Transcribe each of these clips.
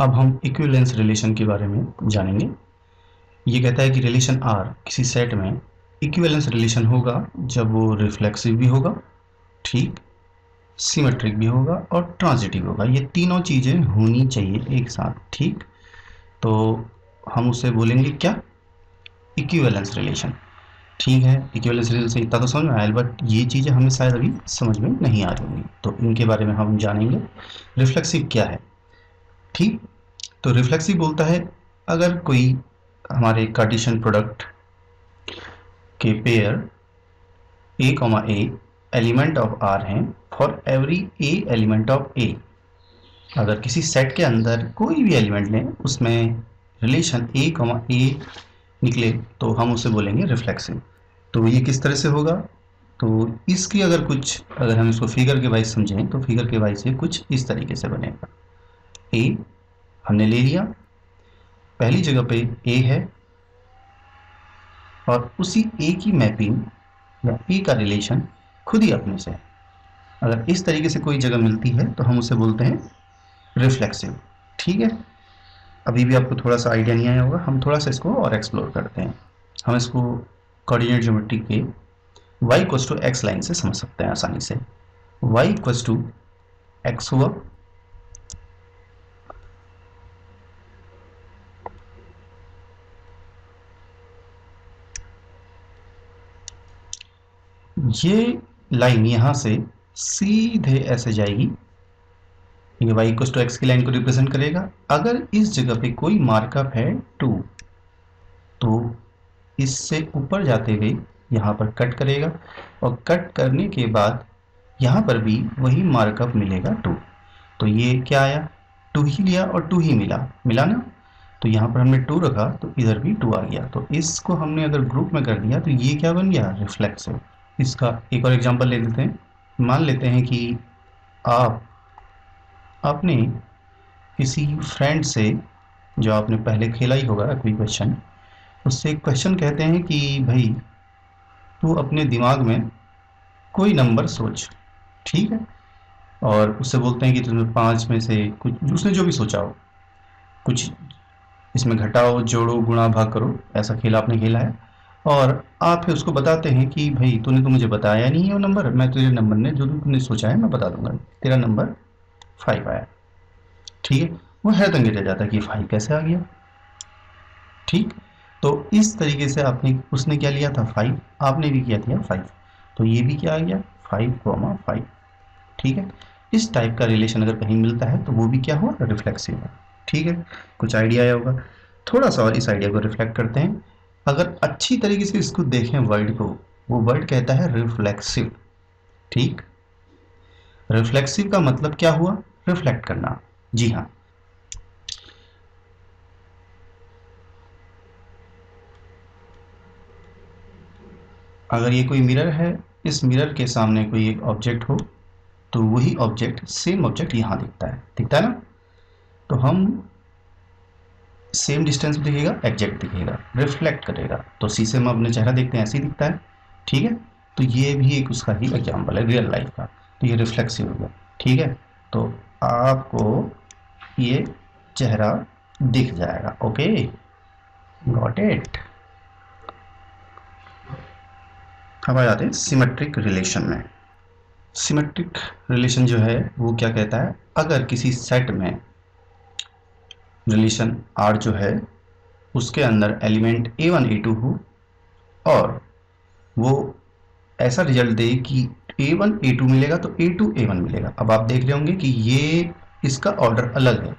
अब हम equivalence relation के बारे में जानेंगे। ये कहता है कि रिलेशन R किसी सेट में इक्विवेलेंस रिलेशन होगा जब वो रिफ्लेक्सिव भी होगा, ठीक, सिमेट्रिक भी होगा और ट्रांजिटिव होगा। ये तीनों चीज़ें होनी चाहिए एक साथ, ठीक। तो हम उसे बोलेंगे क्या? Equivalence relation. ठीक है, इक्विवेलेंस रिलेशन इतना तो समझ में आया, बट ये चीज़ें हमें शायद अभी समझ में नहीं आ रही होंगी, तो इनके बारे में हम जानेंगे। रिफ्लेक्सिव क्या है, ठीक। तो रिफ्लेक्सिव बोलता है अगर कोई हमारे कार्टेशियन प्रोडक्ट के pair a, element of R हैं for every a element of a। अगर किसी सेट के अंदर कोई भी एलिमेंट लें उसमें रिलेशन a निकले तो हम उसे बोलेंगे रिफ्लेक्सिव। तो ये किस तरह से होगा? तो इसकी अगर हम इसको फिगर के वाइज समझें तो फिगर के वाइज ये कुछ इस तरीके से बनेगा। a हमने ले लिया, पहली जगह पे a है और उसी a की मैपिंग या a का रिलेशन खुद ही अपने से है। अगर इस तरीके से कोई जगह मिलती है तो हम उसे बोलते हैं रिफ्लेक्सिव, ठीक है। अभी भी आपको थोड़ा सा आइडिया नहीं आया होगा, हम थोड़ा सा इसको और एक्सप्लोर करते हैं। हम इसको कोऑर्डिनेट ज्योमेट्री के y = x लाइन से समझ सकते हैं आसानी से। y = x हुआ, ये लाइन यहां से सीधे ऐसे जाएगी, ये y = x की लाइन को रिप्रेजेंट करेगा। अगर इस जगह पे कोई मार्कअप है 2 तो इससे ऊपर जाते हुए यहाँ पर कट करेगा और कट करने के बाद यहाँ पर भी वही मार्कअप मिलेगा 2। तो ये क्या आया? 2 ही लिया और 2 ही मिला ना। तो यहाँ पर हमने 2 रखा तो इधर भी 2 आ गया। तो इसको हमने अगर ग्रुप में कर दिया तो ये क्या बन गया? रिफ्लेक्सिव। इसका एक और एग्जांपल ले लेते हैं। मान लेते हैं कि आपने किसी फ्रेंड से, जो आपने पहले खेला ही होगा कोई क्वेश्चन, उससे एक क्वेश्चन कहते हैं कि भाई तू अपने दिमाग में कोई नंबर सोच, ठीक है। और उससे बोलते हैं कि तुम्हें 5 में से कुछ, उसने जो भी सोचा हो, कुछ इसमें घटाओ, जोड़ो, गुणा, भाग करो, ऐसा खेल आपने खेला है। और आप फिर उसको बताते हैं कि भाई तूने तो मुझे बताया नहीं है वो नंबर, मैं तेरे नंबर ने जो तुमने सोचा है मैं बता दूंगा, तेरा नंबर 5 आया, ठीक है। वो हैरत अंगेज रह जाता है कि 5 कैसे आ गया, ठीक। तो इस तरीके से उसने क्या लिया था? 5, आपने भी क्या दिया? 5। तो ये भी क्या आ गया? 5, ठीक है। इस टाइप का रिलेशन अगर कहीं मिलता है तो वो भी क्या हुआ? रिफ्लेक्सिव है, ठीक है। कुछ आइडिया आया होगा। थोड़ा सा और इस आइडिया को रिफ्लेक्ट करते हैं। अगर अच्छी तरीके से इसको देखें वर्ड को, वो वर्ड कहता है रिफ्लेक्सिव, ठीक। रिफ्लेक्सिव का मतलब क्या हुआ? रिफ्लेक्ट करना, जी हाँ। अगर ये कोई मिरर है, इस मिरर के सामने कोई एक ऑब्जेक्ट हो तो वही ऑब्जेक्ट, सेम ऑब्जेक्ट यहाँ दिखता है ना। तो हम सेम डिस्टेंस पे दिखेगा, एग्जैक्ट दिखेगा, रिफ्लेक्ट करेगा। तो शीशे में अपने चेहरा देखते हैं, ऐसे ही दिखता है, ठीक है। तो ये भी एक उसका ही एग्जाम्पल है रियल लाइफ का। तो ये रिफ्लेक्सिव हो गया, ठीक है। तो आपको ये चेहरा दिख जाएगा, ओके, गॉट इट। अब आ जाते हैं सिमेट्रिक रिलेशन में। सिमेट्रिक रिलेशन जो है वो क्या कहता है? अगर किसी सेट में रिलेशन R जो है उसके अंदर एलिमेंट A1 A2 हो और वो ऐसा रिजल्ट दे कि A1 A2 मिलेगा तो A2 A1 मिलेगा। अब आप देख रहे होंगे कि ये इसका ऑर्डर अलग है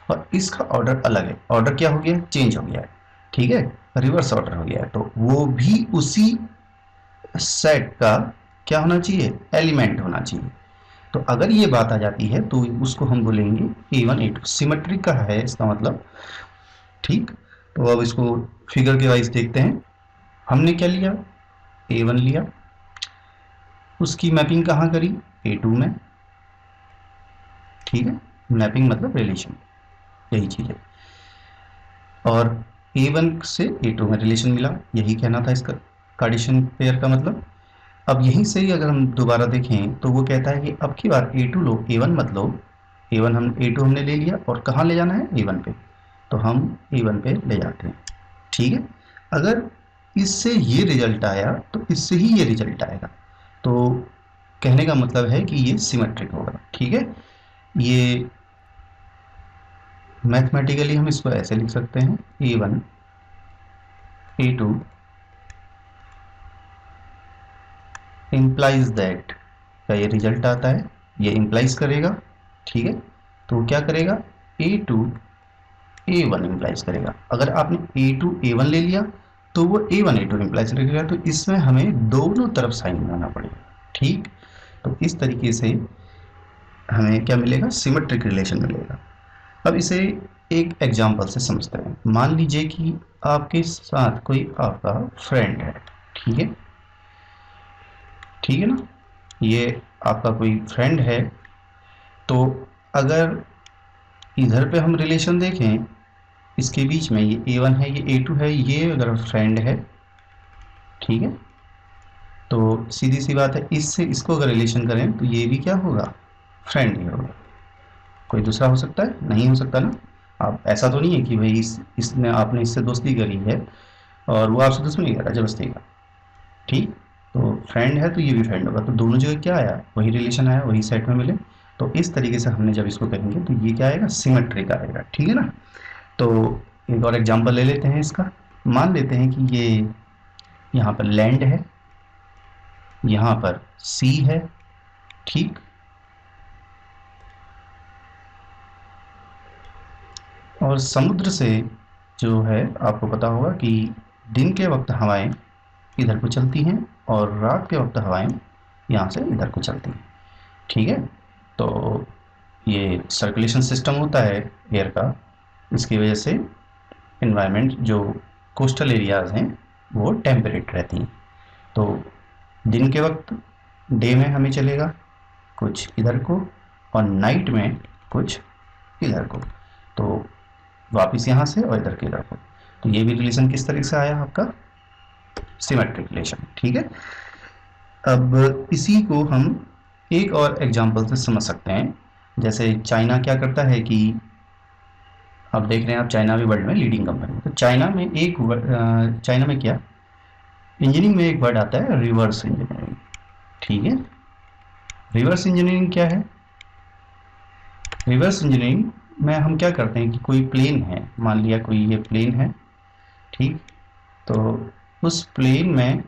और इसका ऑर्डर अलग है। ऑर्डर क्या हो गया? चेंज हो गया है, ठीक है, रिवर्स ऑर्डर हो गया है। तो वो भी उसी सेट का क्या होना चाहिए? एलिमेंट होना चाहिए। तो अगर ये बात आ जाती है तो उसको हम बोलेंगे A1 A2, सिमेट्रिक का है इसका मतलब, ठीक। तो अब इसको फिगर के वाइज देखते हैं। हमने क्या लिया? A1 लिया, उसकी मैपिंग कहाँ करी? A2 में, ठीक है। मैपिंग मतलब रिलेशन, यही चीज है। और A1 से A2 में रिलेशन मिला, यही कहना था इसका कार्टेशियन पेयर का मतलब। अब यहीं से ही अगर हम दोबारा देखें तो वो कहता है कि अब की बार A2 लो, A1 मत लो, A1 हम A2 हमने ले लिया और कहाँ ले जाना है, A1 पे, तो हम A1 पे ले जाते हैं। ठीक है, अगर इससे ये रिजल्ट आया तो इससे ही ये रिजल्ट आएगा, तो कहने का मतलब है कि ये सिमेट्रिक होगा। ठीक है, ये मैथमेटिकली हम इसको ऐसे लिख सकते हैं, A1 A2 implies दैट का ये रिजल्ट आता है, ये इम्प्लाइज करेगा। ठीक है, तो क्या करेगा, A2 A1 इम्प्लाइज करेगा। अगर आपने A2 A1 ले लिया तो वो A1 A2 इम्प्लाइज करेगा, तो इसमें हमें दोनों तरफ साइन बनाना पड़ेगा। ठीक, तो इस तरीके से हमें क्या मिलेगा, सिमेट्रिक रिलेशन मिलेगा। अब इसे एक एग्जाम्पल से समझते हैं। मान लीजिए कि आपके साथ कोई आपका फ्रेंड है। ठीक है, ठीक है ना, ये आपका कोई फ्रेंड है, तो अगर इधर पे हम रिलेशन देखें, इसके बीच में ये A1 है, ये A2 है, ये अगर फ्रेंड है, ठीक है, तो सीधी सी बात है, इससे इसको अगर रिलेशन करें तो ये भी क्या होगा, फ्रेंड ही होगा। कोई दूसरा हो सकता है, नहीं हो सकता ना। आप ऐसा तो नहीं है कि भाई इसने आपने इससे दोस्ती करी है और वो आपसे दुश्मनी कर रहा है, जबरदस्ती का। ठीक, तो फ्रेंड है तो ये भी फ्रेंड होगा, तो दोनों जगह क्या आया, वही रिलेशन आया, वही सेट में मिले। तो इस तरीके से हमने जब इसको कहेंगे तो ये क्या आएगा, सिमेट्रिक आएगा। ठीक है ना, तो एक और एग्जांपल ले लेते हैं इसका। मान लेते हैं कि ये यहाँ पर लैंड है, यहाँ पर सी है। ठीक, और समुद्र से जो है, आपको पता होगा कि दिन के वक्त हवाएं इधर को चलती हैं और रात के वक्त हवाएं यहाँ से इधर को चलती हैं। ठीक है, तो ये सर्कुलेशन सिस्टम होता है एयर का, इसकी वजह से इन्वायरमेंट जो कोस्टल एरियाज़ हैं वो टेम्परेट रहती हैं। तो दिन के वक्त डे में हमें चलेगा कुछ इधर को और नाइट में कुछ इधर को, तो वापस यहाँ से और इधर के इधर को। तो ये भी रिलेशन किस तरह से आया आपका, सिमेट्रिक रिलेशन। ठीक है, अब इसी को हम एक और एग्जांपल से समझ सकते हैं। जैसे चाइना क्या करता है कि आप देख रहे हैं, आप चाइना भी वर्ल्ड में लीडिंग कंपनी, तो चाइना में क्या, इंजीनियरिंग में एक वर्ड आता है रिवर्स इंजीनियरिंग। ठीक है, रिवर्स इंजीनियरिंग क्या है, रिवर्स इंजीनियरिंग में हम क्या करते हैं कि कोई प्लेन है, मान लिया कोई ये प्लेन है। ठीक, तो उस प्लेन में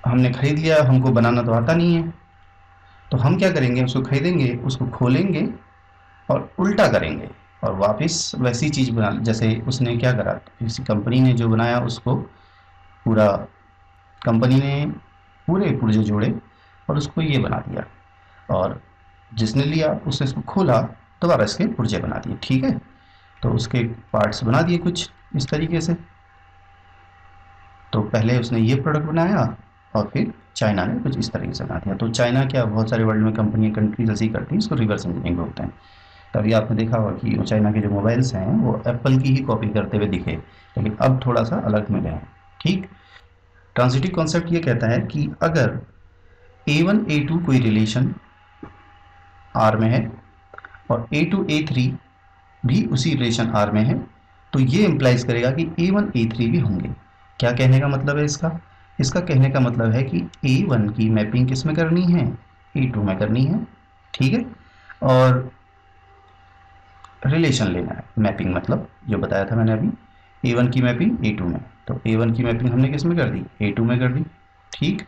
हमने खरीद लिया, हमको बनाना तो आता नहीं है, तो हम क्या करेंगे, उसको खरीदेंगे, उसको खोलेंगे और उल्टा करेंगे और वापस वैसी चीज़ बना, जैसे उसने क्या करा, किसी कंपनी ने जो बनाया उसको पूरा, कंपनी ने पूरे पुर्जे जोड़े और उसको ये बना दिया, और जिसने लिया उसने इसको खोला, दोबारा इसके पुर्जे बना दिए। ठीक है, तो उसके पार्ट्स बना दिए कुछ इस तरीके से। तो पहले उसने ये प्रोडक्ट बनाया और फिर चाइना ने कुछ इस तरीके से बना दिया। तो चाइना क्या, बहुत सारे वर्ल्ड में कंपनियां, कंट्रीज ऐसी करती हैं, इसको रिवर्स इंजीनियरिंग बोलते हैं। तभी आपने देखा होगा कि चाइना के जो मोबाइल्स हैं वो एप्पल की ही कॉपी करते हुए दिखे, लेकिन अब थोड़ा सा अलग मिले हैं। ठीक, ट्रांजिटिव कॉन्सेप्ट ये कहता है कि अगर A1 A2 कोई रिलेशन R में है और A2 A3 भी उसी रिलेशन R में है, तो ये इम्प्लाइज करेगा कि A1 A3 भी होंगे। क्या कहने का मतलब है इसका, इसका कहने का मतलब है कि A1 की मैपिंग किस में करनी है, A2 में करनी है। ठीक है, और रिलेशन लेना है, मैपिंग मतलब जो बताया था मैंने अभी, A1 की मैपिंग A2 में, तो A1 की मैपिंग हमने किस में कर दी, A2 में कर दी। ठीक,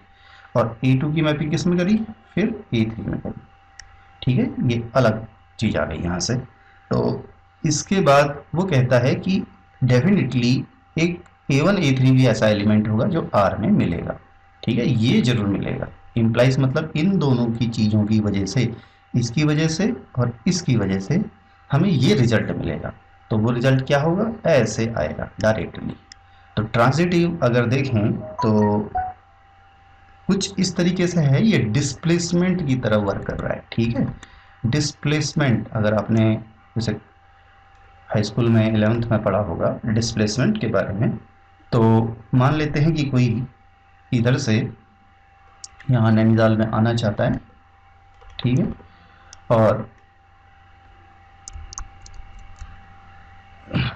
और A2 की मैपिंग किस में करी, फिर A3 में करी। ठीक है, ये अलग चीज़ आ गई यहाँ से। तो इसके बाद वो कहता है कि डेफिनेटली एक A1 A3 भी ऐसा एलिमेंट होगा जो R में मिलेगा। ठीक है, ये जरूर मिलेगा, इम्प्लाइज मतलब इन दोनों की चीज़ों की वजह से, इसकी वजह से और इसकी वजह से हमें ये रिजल्ट मिलेगा। तो वो रिजल्ट क्या होगा, ऐसे आएगा डायरेक्टली। तो ट्रांजिटिव अगर देखें तो कुछ इस तरीके से है, ये डिस्प्लेसमेंट की तरह वर्क कर रहा है। ठीक है, डिस्प्लेसमेंट अगर आपने जैसे हाई स्कूल में 11th में पढ़ा होगा डिस्प्लेसमेंट के बारे में, तो मान लेते हैं कि कोई इधर से यहाँ नैनीताल में आना चाहता है, ठीक है। और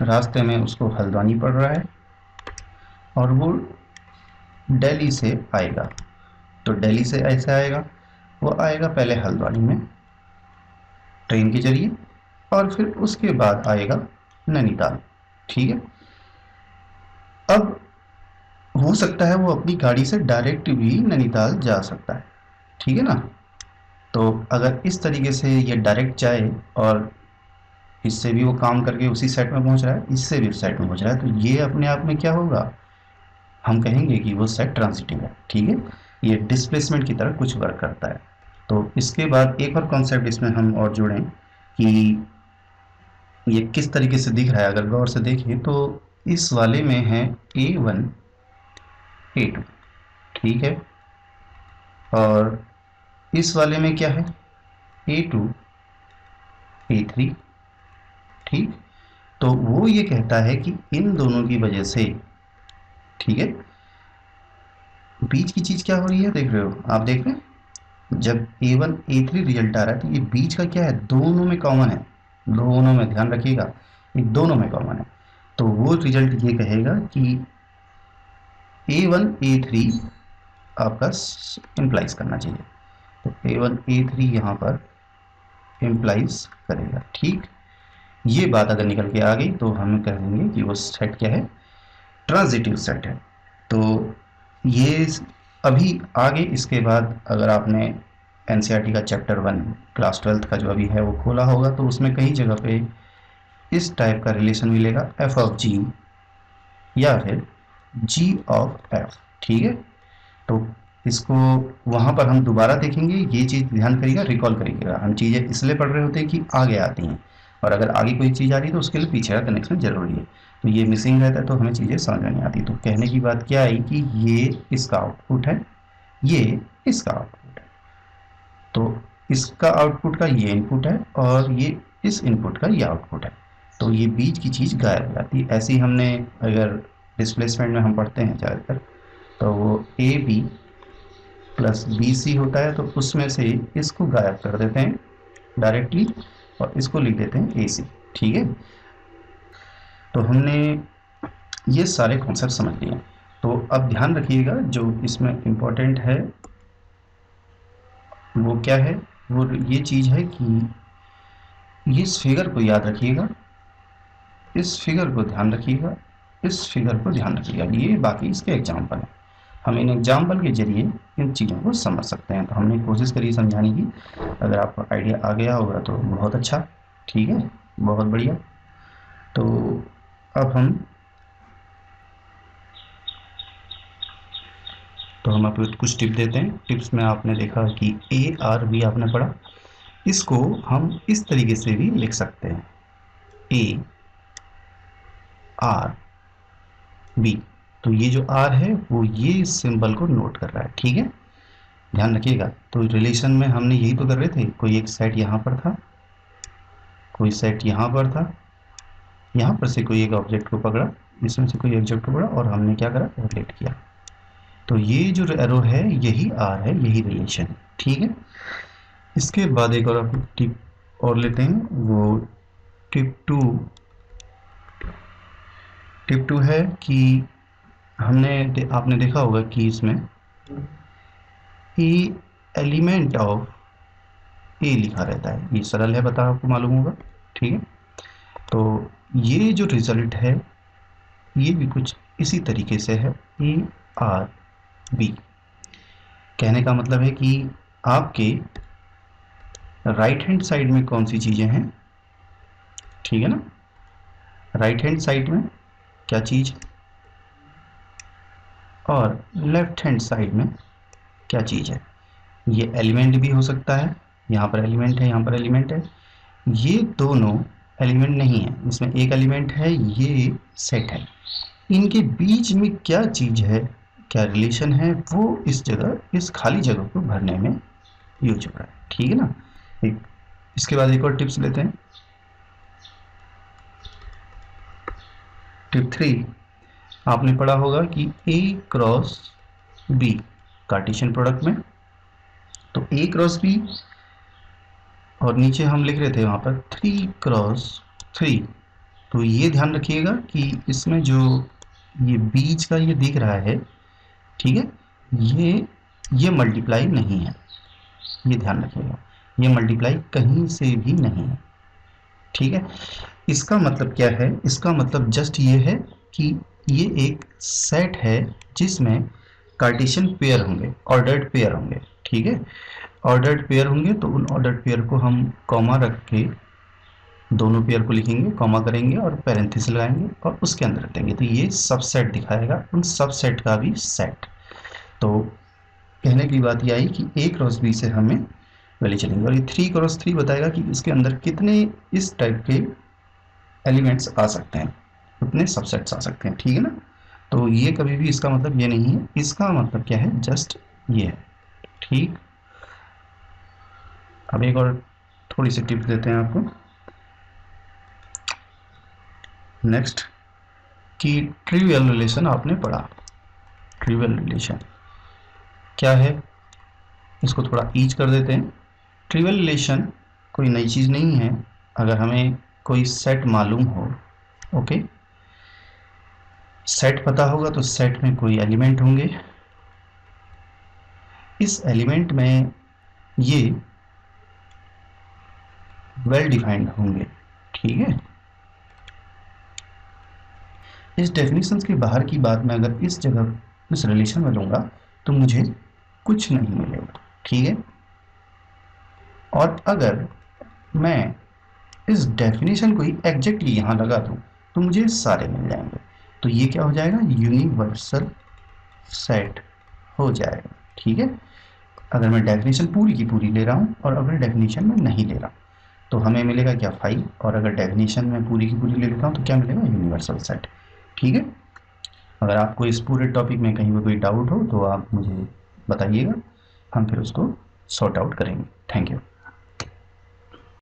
रास्ते में उसको हल्द्वानी पड़ रहा है और वो दिल्ली से आएगा। तो दिल्ली से ऐसे आएगा, वो आएगा पहले हल्द्वानी में ट्रेन के जरिए और फिर उसके बाद आएगा नैनीताल। ठीक है। अब हो सकता है वो अपनी गाड़ी से डायरेक्ट भी नैनीताल जा सकता है। ठीक है ना। तो अगर इस तरीके से ये डायरेक्ट जाए और इससे भी वो काम करके उसी साइड में पहुंच रहा है, इससे भी उस साइड में पहुंच रहा है, तो ये अपने आप में क्या होगा, हम कहेंगे कि वो साइड ट्रांजिटिव है। ठीक है। ये डिस्प्लेसमेंट की तरह कुछ वर्क करता है। तो इसके बाद एक और कॉन्सेप्ट इसमें हम और जोड़ें कि ये किस तरीके से दिख रहा है। अगर गौर से देखें तो इस वाले में है A1 A2, ठीक है, और इस वाले में क्या है A2 A3। ठीक। तो वो ये कहता है कि इन दोनों की वजह से, ठीक है, बीच की चीज क्या हो रही है, देख रहे हो आप, देख रहे हैं जब A1 A3 रिजल्ट आ रहा है तो ये बीच का क्या है, दोनों में कॉमन है। दोनों में ध्यान रखिएगा, ये दोनों में कॉमन है। तो वो रिजल्ट ये कहेगा कि A1 A3 आपका इम्प्लाइज करना चाहिए। तो A1 A3 यहाँ पर इम्प्लाइज करेगा। ठीक। ये बात अगर निकल के आ गई तो हम कह देंगे कि वो सेट क्या है, ट्रांजिटिव सेट है। तो ये अभी आगे इसके बाद अगर आपने एनसीईआरटी का चैप्टर 1 क्लास 12th का जो अभी है वो खोला होगा तो उसमें कई जगह पे इस टाइप का रिलेशन मिलेगा, एफ ऑफ जी या फिर जी ऑफ एफ। ठीक है। तो इसको वहाँ पर हम दोबारा देखेंगे, ये चीज़ ध्यान करिएगा, रिकॉल करिएगा। हम चीज़ें इसलिए पढ़ रहे होते हैं कि आगे आती हैं, और अगर आगे कोई चीज़ आ रही है तो उसके लिए पीछे का कनेक्शन जरूरी है। तो ये मिसिंग रहता है तो हमें चीज़ें समझ में नहीं आती। तो कहने की बात क्या आई कि ये इसका आउटपुट है, ये इसका आउटपुट है, तो इसका आउटपुट का ये इनपुट है और ये इस इनपुट का ये आउटपुट है। तो ये बीच की चीज़ गायब हो जाती है। ऐसे ही हमने अगर डिस्प्लेसमेंट में हम पढ़ते हैं ज़्यादातर, तो वो A B plus B C होता है, तो उसमें से इसको गायब कर देते हैं डायरेक्टली और इसको लिख देते हैं ए सी। ठीक है। तो हमने ये सारे कॉन्सेप्ट समझ लिए। तो अब ध्यान रखिएगा जो इसमें इम्पोर्टेंट है वो क्या है, वो ये चीज़ है कि इस फिगर को याद रखिएगा, इस फिगर को ध्यान रखिएगा, इस फिगर को ध्यान रखिएगा। ये बाकी इसके एग्जाम्पल हैं, हम इन एग्जाम्पल के जरिए इन चीज़ों को समझ सकते हैं। तो हमने कोशिश करी समझाने की, अगर आपको आइडिया आ गया होगा तो बहुत अच्छा। ठीक है, बहुत बढ़िया। तो अब हम आपको कुछ टिप देते हैं। टिप्स में आपने देखा कि ए आर बी आपने पढ़ा, इसको हम इस तरीके से भी लिख सकते हैं, ए आर बी। तो ये जो आर है वो ये सिंबल को नोट कर रहा है। ठीक है, ध्यान रखिएगा। तो रिलेशन में हमने यही तो कर रहे थे, कोई एक सेट यहाँ पर था, कोई सेट यहाँ पर था, यहाँ पर से कोई एक ऑब्जेक्ट को पकड़ा, इसमें से कोई ऑब्जेक्ट को पकड़ा और हमने क्या करा, रिलेट किया। तो ये जो एरो है यही आर है, यही रिलेशन है। ठीक है। इसके बाद एक और टिप और लेते हैं, वो टिप टू है कि आपने देखा होगा कि इसमें ए एलिमेंट ऑफ ए लिखा रहता है। ये सरल है, बता आपको मालूम होगा। ठीक है। तो ये जो रिजल्ट है ये भी कुछ इसी तरीके से है, ए आर बी। कहने का मतलब है कि आपके राइट हैंड साइड में कौन सी चीज़ें हैं, ठीक है ना, राइट हैंड साइड में क्या चीज़ और लेफ्ट हैंड साइड में क्या चीज़ है। ये एलिमेंट भी हो सकता है, यहाँ पर एलिमेंट है, यहाँ पर एलिमेंट है। ये दोनों एलिमेंट नहीं है, इसमें एक एलिमेंट है, ये सेट है। इनके बीच में क्या चीज़ है, क्या रिलेशन है, वो इस जगह, इस खाली जगह को भरने में यूज हो रहा है। ठीक है ना। इसके बाद एक और टिप्स लेते हैं। टिप 3 आपने पढ़ा होगा कि ए क्रॉस बी कार्टेशियन प्रोडक्ट में, तो ए क्रॉस बी और नीचे हम लिख रहे थे वहाँ पर 3x3। तो ये ध्यान रखिएगा कि इसमें जो ये बीच का ये दिख रहा है, ठीक है, ये मल्टीप्लाई नहीं है, ये ध्यान रखिएगा, ये मल्टीप्लाई कहीं से भी नहीं है, ठीक है। इसका मतलब क्या है, इसका मतलब जस्ट ये है कि ये एक सेट है जिसमें कार्टेशियन पेयर होंगे, ऑर्डर्ड पेयर होंगे, ठीक है। ऑर्डर्ड पेयर होंगे तो उन ऑर्डर्ड पेयर को हम कॉमा रख के दोनों पेयर को लिखेंगे, कॉमा करेंगे और पैरेंथेसिस लगाएंगे और उसके अंदर रख देंगे, तो ये सबसेट दिखाएगा, उन सबसेट का भी सेट। तो कहने की बात यह आई कि A क्रॉस B से हमें वैल्यू चलेंगे, और ये 3x3 बताएगा कि इसके अंदर कितने इस टाइप के एलिमेंट्स आ सकते हैं, कितने सबसेट्स आ सकते हैं, ठीक है ना। तो ये कभी भी इसका मतलब ये नहीं है, इसका मतलब क्या है, जस्ट ये है, ठीक। अब एक और थोड़ी सी टिप देते हैं आपको नेक्स्ट, कि ट्रिवियल रिलेशन आपने पढ़ा, ट्रिवियल रिलेशन क्या है, इसको थोड़ा ईज कर देते हैं। ट्रिवियल रिलेशन कोई नई चीज़ नहीं है, अगर हमें कोई सेट मालूम हो, ओके, सेट पता होगा तो सेट में कोई एलिमेंट होंगे, इस एलिमेंट में ये वेल डिफाइंड होंगे, ठीक है। इस डेफिनेशन के बाहर की बात मैं अगर इस जगह इस रिलेशन में लूँगा तो मुझे कुछ नहीं मिलेगा, ठीक है। और अगर मैं इस डेफिनेशन को ही एग्जैक्टली यहाँ लगा दूँ तो मुझे सारे मिल जाएंगे, तो ये क्या हो जाएगा, यूनिवर्सल सेट हो जाएगा, ठीक है। अगर मैं डेफिनेशन पूरी की पूरी ले रहा हूँ और अगर डेफिनेशन में नहीं ले रहा हूँ तो हमें मिलेगा क्या, 5, और अगर डेफिनेशन में पूरी की पूरी ले लेता हूँ तो क्या मिलेगा, यूनिवर्सल सेट, ठीक है। अगर आपको इस पूरे टॉपिक में कहीं पर कोई डाउट हो तो आप मुझे बताइएगा, हम फिर उसको सॉर्ट आउट करेंगे। Thank you.